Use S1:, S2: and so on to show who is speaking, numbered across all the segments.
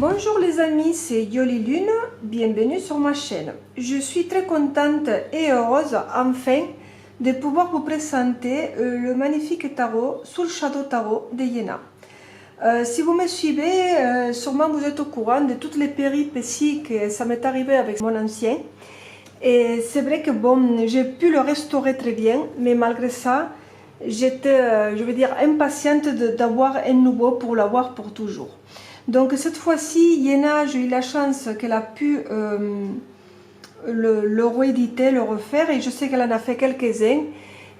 S1: Bonjour les amis, c'est Yoli Lune, bienvenue sur ma chaîne. Je suis très contente et heureuse enfin de pouvoir vous présenter le magnifique tarot Soul Shadow Tarot de Yéna. Si vous me suivez, sûrement vous êtes au courant de toutes les péripéties que ça m'est arrivé avec mon ancien. Et c'est vrai que bon, j'ai pu le restaurer très bien, mais malgré ça, j'étais, je veux dire, impatiente d'avoir un nouveau pour l'avoir pour toujours. Donc cette fois-ci, Yéna, j'ai eu la chance qu'elle a pu le rééditer, le refaire, et je sais qu'elle en a fait quelques-uns.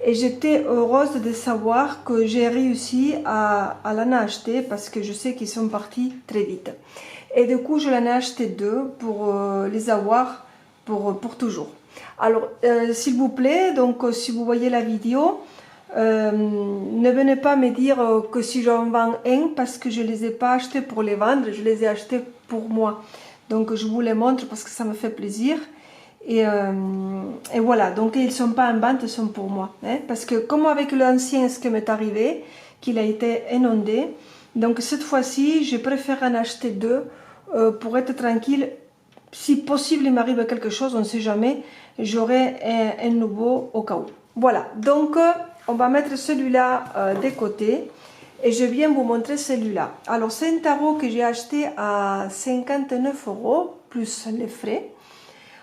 S1: Et j'étais heureuse de savoir que j'ai réussi à l'en acheter parce que je sais qu'ils sont partis très vite. Et du coup, je l'en ai acheté deux pour les avoir pour toujours. Alors, s'il vous plaît, donc si vous voyez la vidéo, ne venez pas me dire que si j'en vends un parce que je ne les ai pas achetés pour les vendre, je les ai achetés pour moi. Donc je vous les montre parce que ça me fait plaisir. Et voilà, donc ils ne sont pas en vente, ils sont pour moi. Hein, parce que comme avec l'ancien, ce qui m'est arrivé, qu'il a été inondé, donc cette fois-ci, je préfère en acheter deux pour être tranquille. Si possible, il m'arrive quelque chose, on ne sait jamais, j'aurai un nouveau au cas où. Voilà, donc on va mettre celui-là de côté et je viens vous montrer celui-là. Alors c'est un tarot que j'ai acheté à 59 € plus les frais.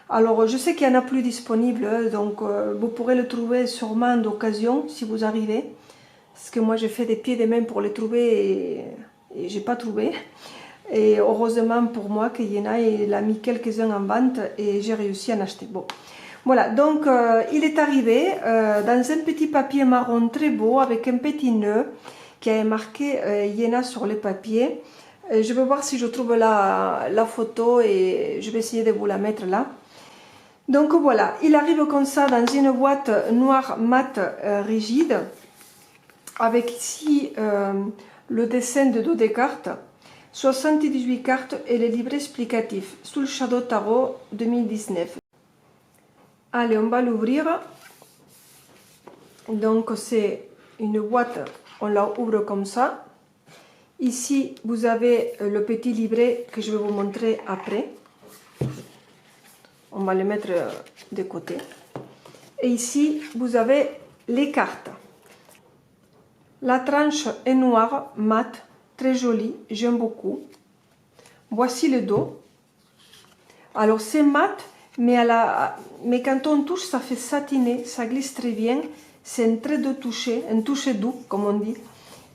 S1: Alors je sais qu'il y en a plus disponible, donc vous pourrez le trouver sûrement d'occasion si vous arrivez. Parce que moi j'ai fait des pieds et des mains pour les trouver et j'ai pas trouvé. Et heureusement pour moi que Yéna il a mis quelques-uns en vente et j'ai réussi à en acheter. Bon. Voilà, donc il est arrivé dans un petit papier marron très beau avec un petit nœud qui a marqué Yéna sur le papier. Je vais voir si je trouve la photo et je vais essayer de vous la mettre là. Donc voilà, il arrive comme ça dans une boîte noire mat rigide avec ici le dessin de dos des cartes, 78 cartes et le livret explicatif Soul Shadow Tarot 2019. Allez, on va l'ouvrir. Donc c'est une boîte, on la ouvre comme ça. Ici, vous avez le petit livret que je vais vous montrer après. On va le mettre de côté. Et ici, vous avez les cartes. La tranche est noire, mat, très jolie, j'aime beaucoup. Voici le dos. Alors c'est mat, mais quand on touche, ça fait satiner, ça glisse très bien. C'est un très doux toucher, un toucher doux, comme on dit.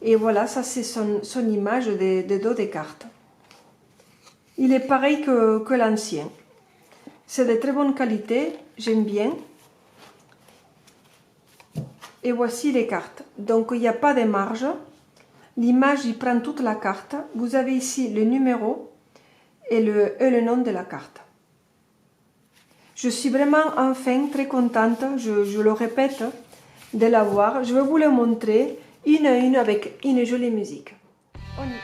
S1: Et voilà, ça c'est son image de dos des cartes. Il est pareil que l'ancien. C'est de très bonne qualité, j'aime bien. Et voici les cartes. Donc il n'y a pas de marge. L'image, il prend toute la carte. Vous avez ici le numéro et le nom de la carte. Je suis vraiment enfin très contente, je le répète, de l'avoir. Je vais vous le montrer une à une avec une jolie musique. On y va.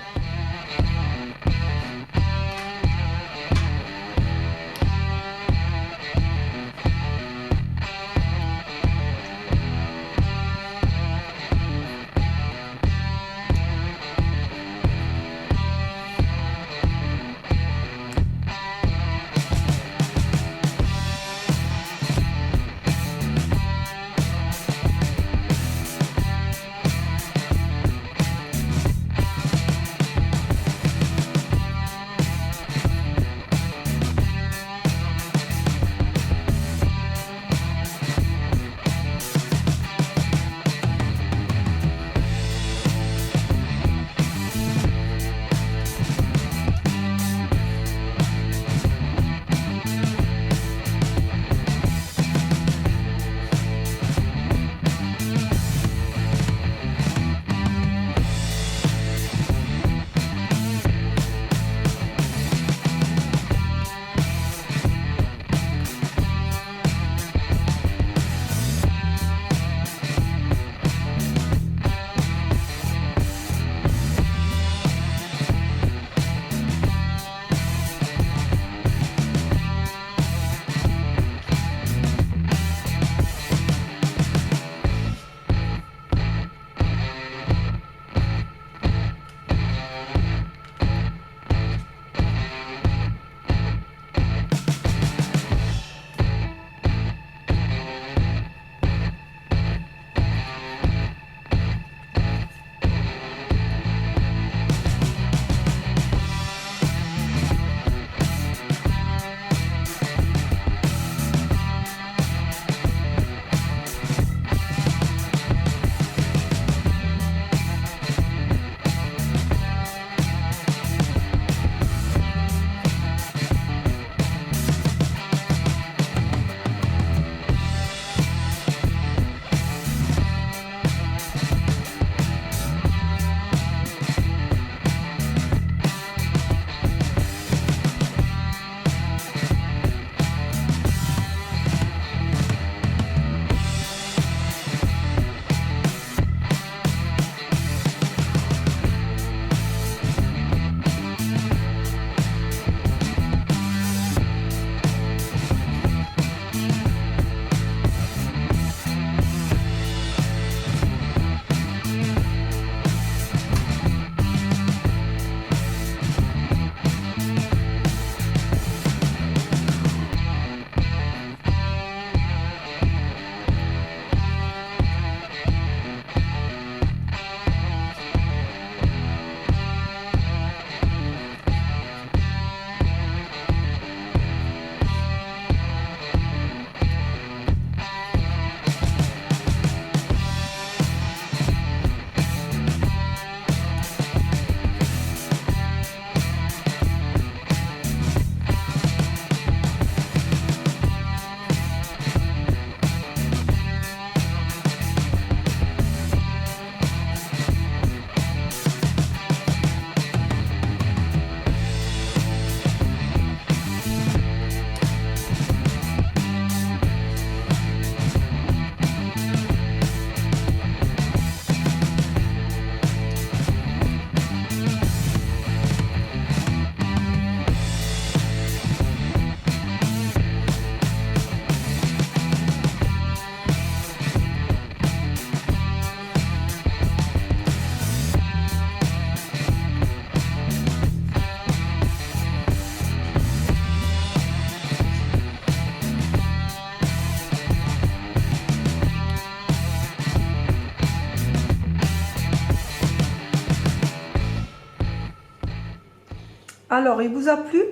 S1: Alors, il vous a plu?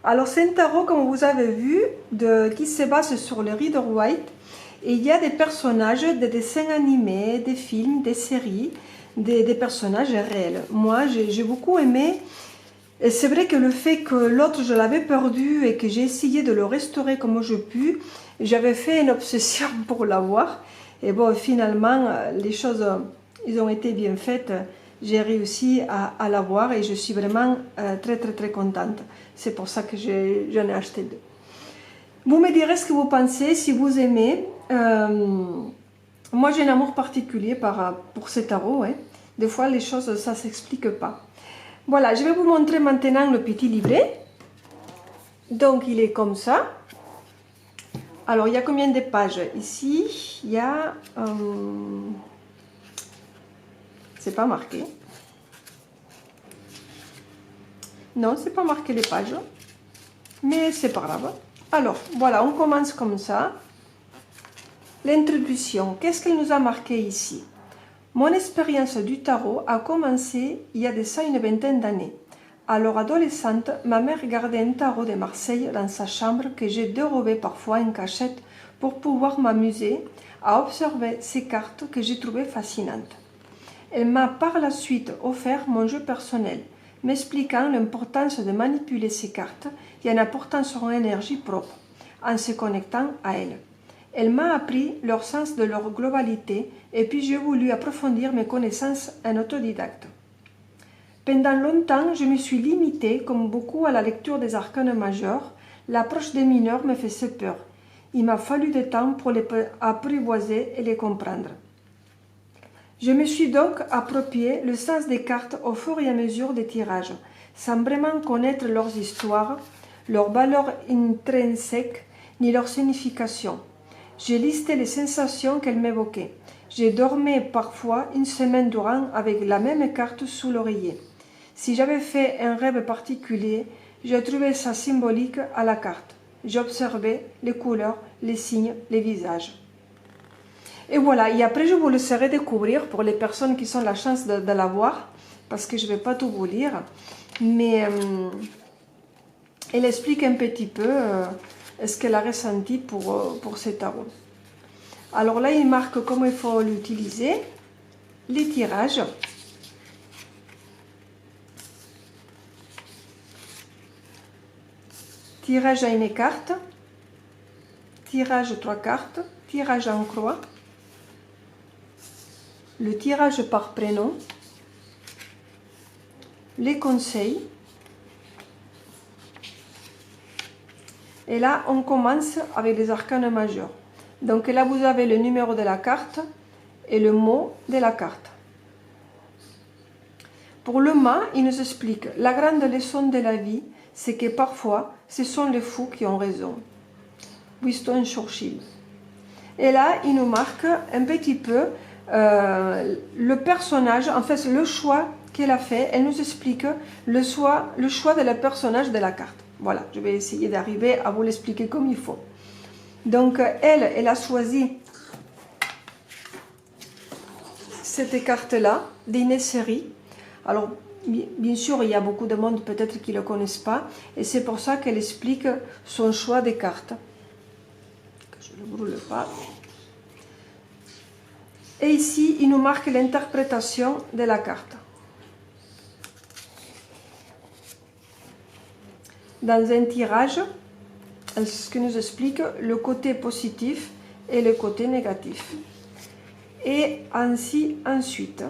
S1: Alors, c'est un tarot, comme vous avez vu, qui se base sur le Rider-Waite. Et il y a des personnages, des dessins animés, des films, des séries, des personnages réels. Moi, j'ai beaucoup aimé. Et c'est vrai que le fait que l'autre, je l'avais perdu et que j'ai essayé de le restaurer comme je puis, j'avais fait une obsession pour l'avoir. Et bon, finalement, les choses, ils ont été bien faites. J'ai réussi à l'avoir et je suis vraiment très contente. C'est pour ça que j'en ai acheté deux. Vous me direz ce que vous pensez, si vous aimez. Moi, j'ai un amour particulier pour ces tarots. Hein. Des fois, les choses, ça ne s'explique pas. Voilà, je vais vous montrer maintenant le petit livret. Donc, il est comme ça. Alors, il y a combien de pages? Ici, il y a... c'est pas marqué. Non, c'est pas marqué les pages. Mais c'est pas grave. Alors, voilà, on commence comme ça. L'introduction, qu'est-ce qu'elle nous a marqué ici? Mon expérience du tarot a commencé il y a de ça une vingtaine d'années. Alors adolescente, ma mère gardait un tarot de Marseille dans sa chambre que j'ai dérobé parfois en cachette pour pouvoir m'amuser à observer ces cartes que j'ai trouvées fascinantes. Elle m'a par la suite offert mon jeu personnel, m'expliquant l'importance de manipuler ces cartes et en apportant son énergie propre, en se connectant à elles. Elle m'a appris leur sens de leur globalité et puis j'ai voulu approfondir mes connaissances en autodidacte. Pendant longtemps, je me suis limitée, comme beaucoup, à la lecture des arcanes majeurs. L'approche des mineurs me faisait peur. Il m'a fallu du temps pour les apprivoiser et les comprendre. Je me suis donc approprié le sens des cartes au fur et à mesure des tirages, sans vraiment connaître leurs histoires, leurs valeurs intrinsèques ni leur signification. J'ai listé les sensations qu'elles m'évoquaient. J'ai dormi parfois une semaine durant avec la même carte sous l'oreiller. Si j'avais fait un rêve particulier, j'ai trouvé ça symbolique à la carte. J'observais les couleurs, les signes, les visages. Et voilà, et après je vous laisserai découvrir pour les personnes qui ont la chance de l'avoir, parce que je ne vais pas tout vous lire, mais elle explique un petit peu ce qu'elle a ressenti pour ces tarots. Alors là, il marque comment il faut l'utiliser, les tirages. Tirage à une carte, tirage 3 cartes, tirage en croix, le tirage par prénom, les conseils. Et là, on commence avec les arcanes majeurs. Donc là, vous avez le numéro de la carte et le mot de la carte. Pour le mât, il nous explique la grande leçon de la vie, c'est que parfois, ce sont les fous qui ont raison. Winston Churchill. Et là, il nous marque un petit peu le personnage, en fait, le choix qu'elle a fait. Elle nous explique le choix de le personnage de la carte. Voilà, je vais essayer d'arriver à vous l'expliquer comme il faut. Donc, elle a choisi cette carte-là, d'une série. Alors, bien sûr, il y a beaucoup de monde peut-être qui ne le connaissent pas. Et c'est pour ça qu'elle explique son choix des cartes. Que je ne brûle pas. Et ici, il nous marque l'interprétation de la carte. Dans un tirage, ce qui nous explique le côté positif et le côté négatif. Et ainsi ensuite.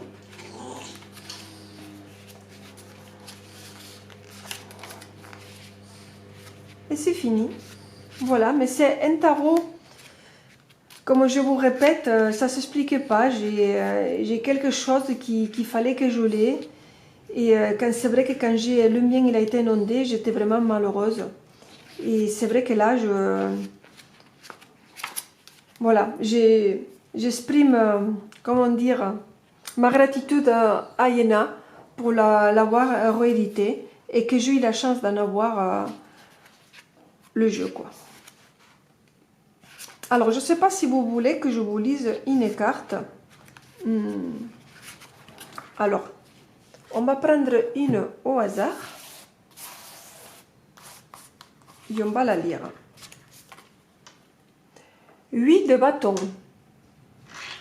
S1: Et c'est fini. Voilà, mais c'est un tarot, comme je vous répète, ça ne s'expliquait pas. J'ai quelque chose qu'il fallait que je l'ai. Et c'est vrai que quand le mien il a été inondé, j'étais vraiment malheureuse. Et c'est vrai que là, voilà, j'exprime, comment dire, ma gratitude à Yéna pour l'avoir réédité et que j'ai eu la chance d'en avoir le jeu, quoi. Alors, je ne sais pas si vous voulez que je vous lise une carte. Alors, on va prendre une au hasard. et on va la lire. 8 de bâton.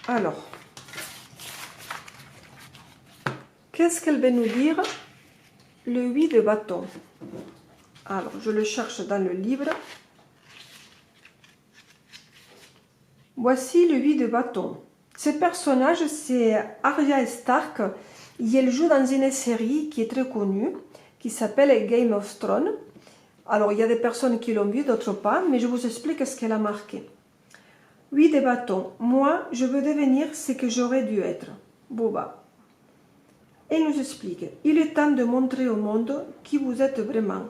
S1: Alors, qu'est-ce qu'elle veut nous dire, le 8 de bâton? Alors, je le cherche dans le livre. Voici le 8 de bâton. Ce personnage, c'est Arya Stark, et elle joue dans une série qui est très connue, qui s'appelle Game of Thrones. Alors, il y a des personnes qui l'ont vu, d'autres pas, mais je vous explique ce qu'elle a marqué. 8 de bâton. Moi, je veux devenir ce que j'aurais dû être. Boba. Et il nous explique. Il est temps de montrer au monde qui vous êtes vraiment.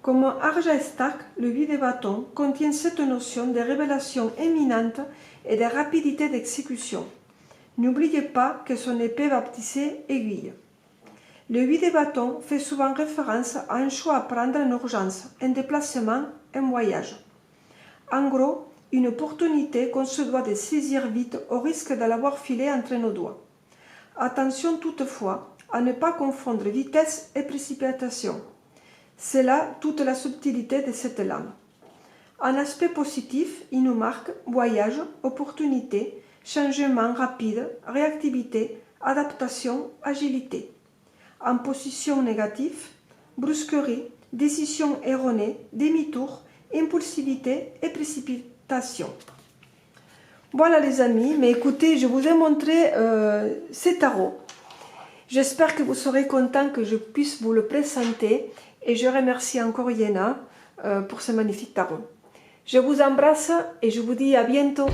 S1: Comme Arya Stark, le 8 de bâton contient cette notion de révélation imminente et de rapidité d'exécution. N'oubliez pas que son épée baptisée aiguille. Le 8 de bâton fait souvent référence à un choix à prendre en urgence, un déplacement, un voyage. En gros, une opportunité qu'on se doit de saisir vite au risque de l'avoir filée entre nos doigts. Attention toutefois à ne pas confondre vitesse et précipitation. C'est là toute la subtilité de cette lame. En aspect positif, il nous marque voyage, opportunité, changement rapide, réactivité, adaptation, agilité. En position négative, brusquerie, décision erronée, demi-tour, impulsivité et précipitation. Voilà les amis, mais écoutez, je vous ai montré ces tarots. J'espère que vous serez contents que je puisse vous le présenter et je remercie encore Yéna pour ce magnifique tarot. Je vous embrasse et je vous dis à bientôt.